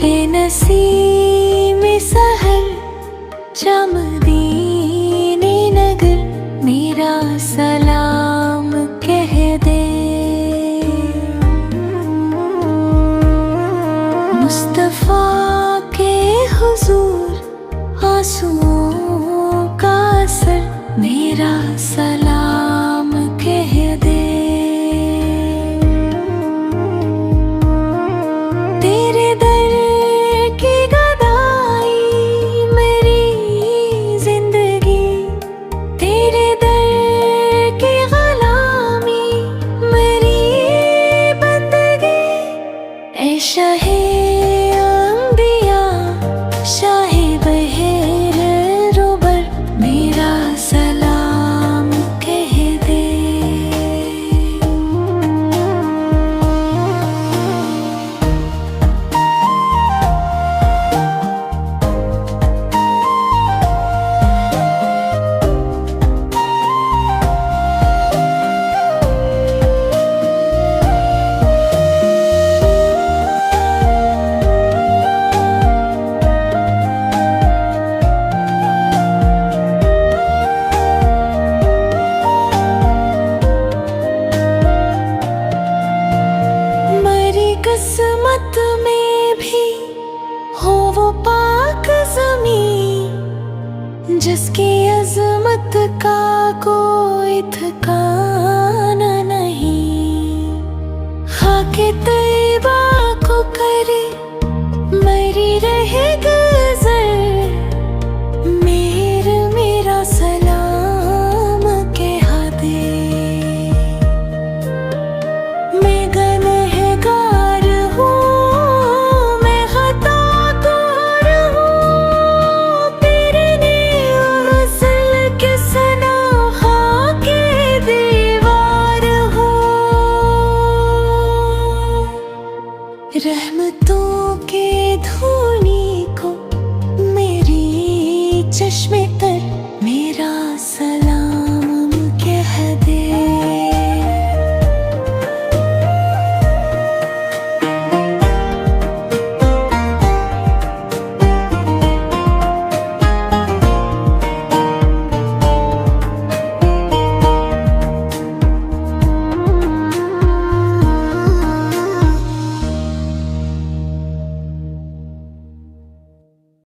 बेनसीम सहर चमदीनी नगर मेरा सलाम कह दे। मुस्तफा के हुजूर आंसुओं का असर मेरा सलाम कह दे। तेरे दर की गदाई मेरी जिंदगी, तेरे दर की गुलामी मेरी बंदगी। ऐ शाहे अंबिया शाहे बहेर रोबर मेरा सलाम कह दे। किस्मत में भी हो वो पाक ज़मीं जिसकी अज़मत का कोई ठिकाना